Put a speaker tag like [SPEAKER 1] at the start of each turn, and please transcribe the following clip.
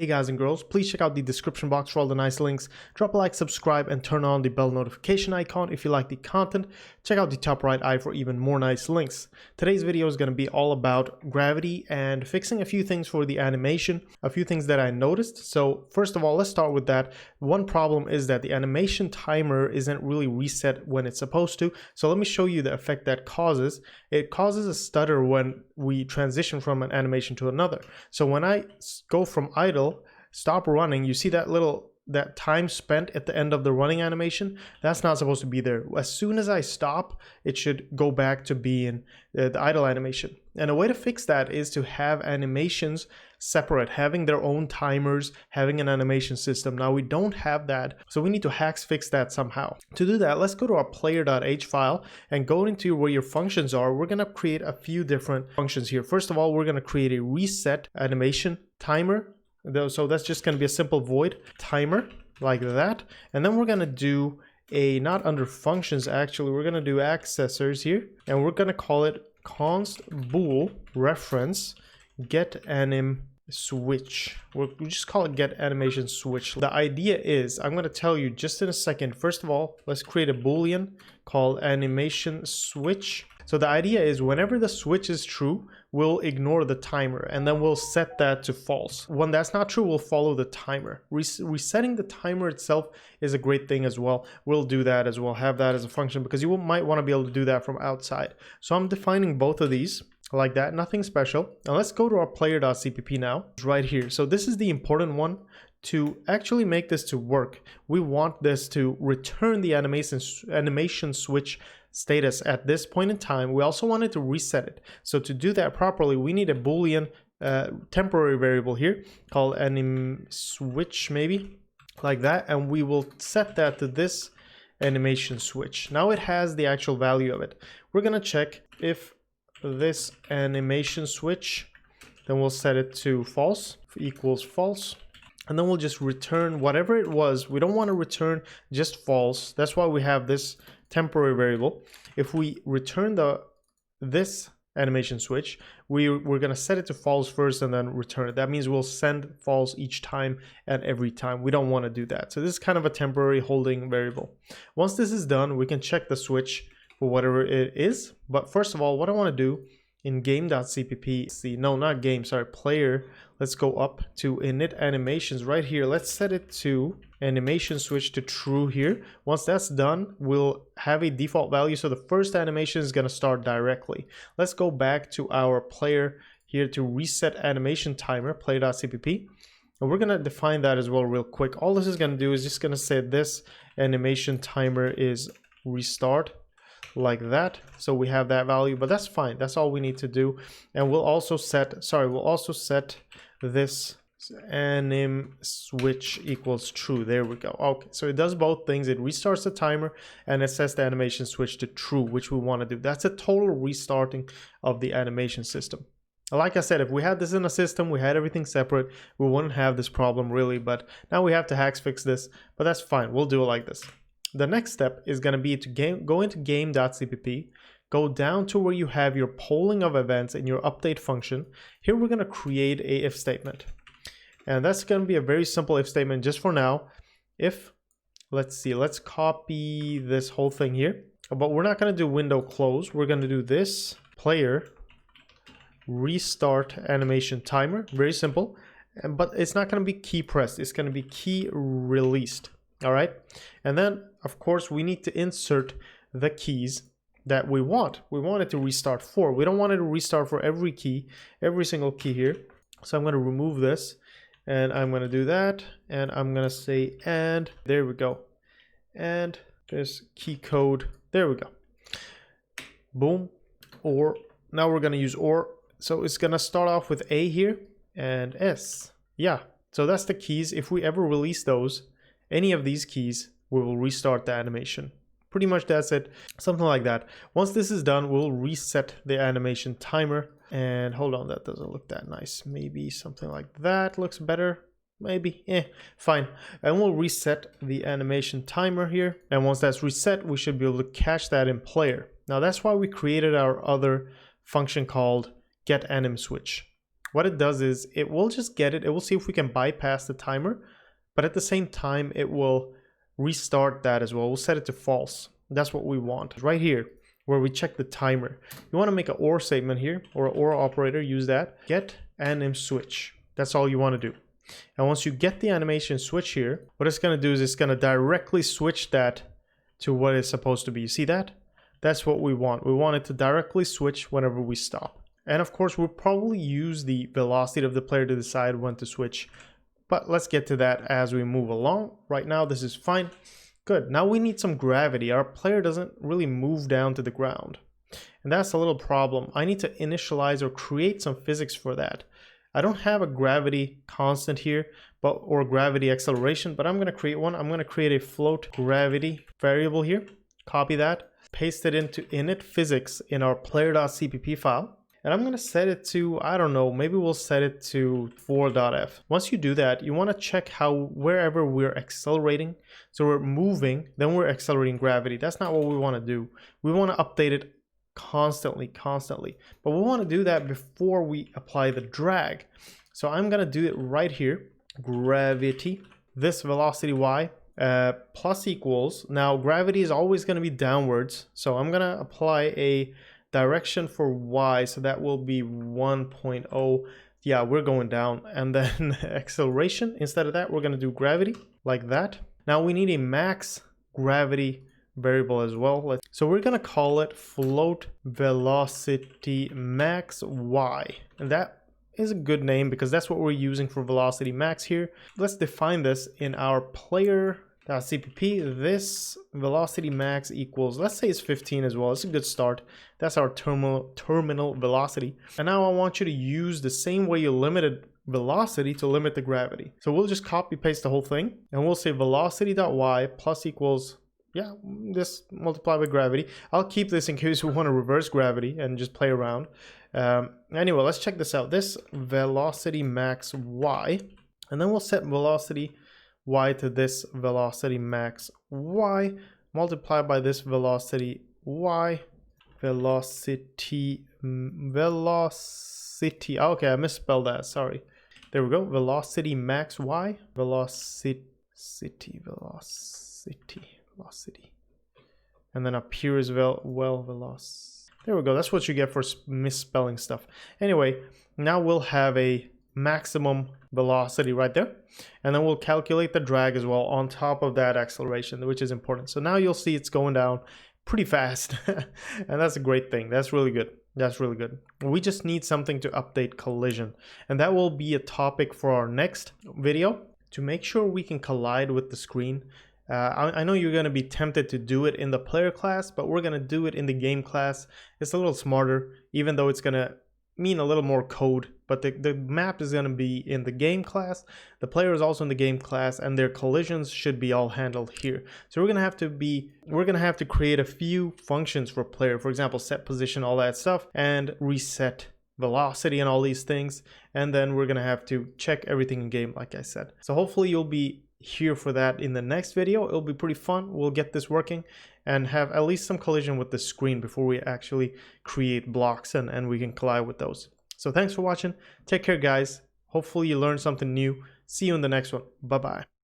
[SPEAKER 1] Hey guys and girls, please check out the description box for all the nice links. Drop a like, subscribe, and turn on the bell notification icon if you like the content. Check out the top right eye for even more nice links. Today's video is going to be all about gravity and fixing a few things for the animation, a few things that I noticed. So first of all, let's start with that. One problem is that the animation timer isn't really reset when it's supposed to. So let me show you the effect that causes. It causes a stutter when we transition from an animation to another. So when I go from idle, stop running, you see that time spent at the end of the running animation, that's not supposed to be there. As soon as I stop, it should go back to being the idle animation. And a way to fix that is to have animations separate, having their own timers, having an animation system. Now we don't have that, so we need to fix that somehow. To do that, let's go to our player.h file and go into where your functions are. We're gonna create a few different functions here. First of all, we're gonna create a reset animation timer. So that's just going to be a simple void timer like that. And then we're going to do not under functions, actually, we're going to do accessors here. And we're going to call it const bool reference get anim switch. We'll just call it get animation switch. The idea is, I'm going to tell you just in a second. First of all, let's create a boolean called animation switch. So the idea is whenever the switch is true, we'll ignore the timer and then we'll set that to false. When that's not true, we'll follow the timer. Resetting the timer itself is a great thing as well. We'll do that as well, have that as a function, because you might want to be able to do that from outside. So I'm defining both of these like that, nothing special. Now let's go to our player.cpp now, right here. So this is the important one. To actually make this to work, we want this to return the animation switch status at this point in time. We also want it to reset it. So to do that properly, we need a boolean temporary variable here called anim switch, maybe like that, and we will set that to this animation switch. Now it has the actual value of it. We're gonna check if this animation switch, then we'll set it to false, equals false. And then we'll just return whatever it was. We don't want to return just false. That's why we have this temporary variable. If we return this animation switch, we're going to set it to false first and then return it. That means we'll send false each time and every time. We don't want to do that. So this is kind of a temporary holding variable. Once this is done, we can check the switch for whatever it is. But first of all, what I want to do in game.cpp, player, let's go up to init animations right here. Let's set it to animation switch to true here. Once that's done, we'll have a default value. So the first animation is going to start directly. Let's go back to our player here to reset animation timer, player.cpp. And we're going to define that as well real quick. All this is going to do is just going to say this animation timer is restart, like that. So we have that value, but that's fine. That's all we need to do. And we'll also set this anim switch equals true. There we go. Okay, so it does both things. It restarts the timer and it sets the animation switch to true, which we want to do. That's a total restarting of the animation system. Like I said, if we had this in a system, we had everything separate, we wouldn't have this problem really, but now we have to fix this, but that's fine. We'll do it like this. The next step is going to be to go into game.cpp, go down to where you have your polling of events in your update function. Here we're going to create a if statement. And that's going to be a very simple if statement just for now. If, let's copy this whole thing here. But we're not going to do window close. We're going to do this player restart animation timer. Very simple. But it's not going to be key pressed. It's going to be key released. All right, and then of course we need to insert the keys that we want. We want it to restart for. We don't want it to restart for every key, every single key here. So I'm going to remove this and I'm going to do that. And I'm going to say, and there we go. And there's key code. There we go. Boom. Or now we're going to use or. So it's going to start off with A here and S. Yeah. So that's the keys. If we ever release those, any of these keys, we will restart the animation. Pretty much that's it, something like that. Once this is done, we'll reset the animation timer. And hold on, that doesn't look that nice. Maybe something like that looks better. Maybe, fine. And we'll reset the animation timer here. And once that's reset, we should be able to catch that in player. Now that's why we created our other function called getAnimSwitch. what it does is it will just get it. It will see if we can bypass the timer, but at the same time, it will restart that as well. We'll set it to false. That's what we want. Right here, where we check the timer. You want to make an OR statement here, or an OR operator, use that. Get anim switch. That's all you want to do. And once you get the animation switch here, what it's going to do is it's going to directly switch that to what it's supposed to be. You see that? That's what we want. We want it to directly switch whenever we stop. And of course, we'll probably use the velocity of the player to decide when to switch. But let's get to that as we move along. Right now, this is fine. Good. Now we need some gravity. Our player doesn't really move down to the ground. And that's a little problem. I need to initialize or create some physics for that. I don't have a gravity constant here, or gravity acceleration, but I'm going to create one. I'm going to create a float gravity variable here. Copy that, paste it into init physics in our player.cpp file. And I'm going to set it to, I don't know, maybe we'll set it to 4.f. Once you do that, you want to check how wherever we're accelerating, so we're moving, then we're accelerating gravity. That's not what we want to do. We want to update it constantly, but we want to do that before we apply the drag. So I'm going to do it right here. Gravity, this velocity y plus equals, now gravity is always going to be downwards, so I'm going to apply a direction for y, so that will be 1.0. Yeah, we're going down. And then acceleration, instead of that, we're going to do gravity like that. Now we need a max gravity variable as well. So we're going to call it float velocity max y, and that is a good name because that's what we're using for velocity max here. Let's define this in our player.cpp. This velocity max equals, let's say it's 15 as well. It's a good start. That's our terminal velocity. And now I want you to use the same way you limited velocity to limit the gravity. So we'll just copy paste the whole thing, and we'll say velocity.y plus equals, yeah, this multiplied by gravity. I'll keep this in case we want to reverse gravity and just play around. Anyway, let's check this out. This velocity max y, and then we'll set velocity y to this velocity max y multiplied by this velocity y. Velocity. Okay, I misspelled that. Sorry. There we go. Velocity max y. Velocity. And then up here is velocity. There we go. That's what you get for misspelling stuff. Anyway, now we'll have a maximum velocity right there, and then we'll calculate the drag as well on top of that acceleration, which is important. So now you'll see it's going down pretty fast and that's a great thing. That's really good. That's really good. We just need something to update collision, and that will be a topic for our next video, to make sure we can collide with the screen. I know you're going to be tempted to do it in the player class, but we're going to do it in the game class. It's a little smarter, even though it's going to mean a little more code, but the map is going to be in the game class. The player is also in the game class, and their collisions should be all handled here. So we're going to have to create a few functions for player, for example, set position, all that stuff, and reset velocity and all these things. And then we're going to have to check everything in game, like I said. So hopefully you'll be here for that in the next video. It'll be pretty fun. We'll get this working and have at least some collision with the screen before we actually create blocks and we can collide with those. So thanks for watching. Take care, guys. Hopefully you learned something new. See you in the next one. Bye-bye.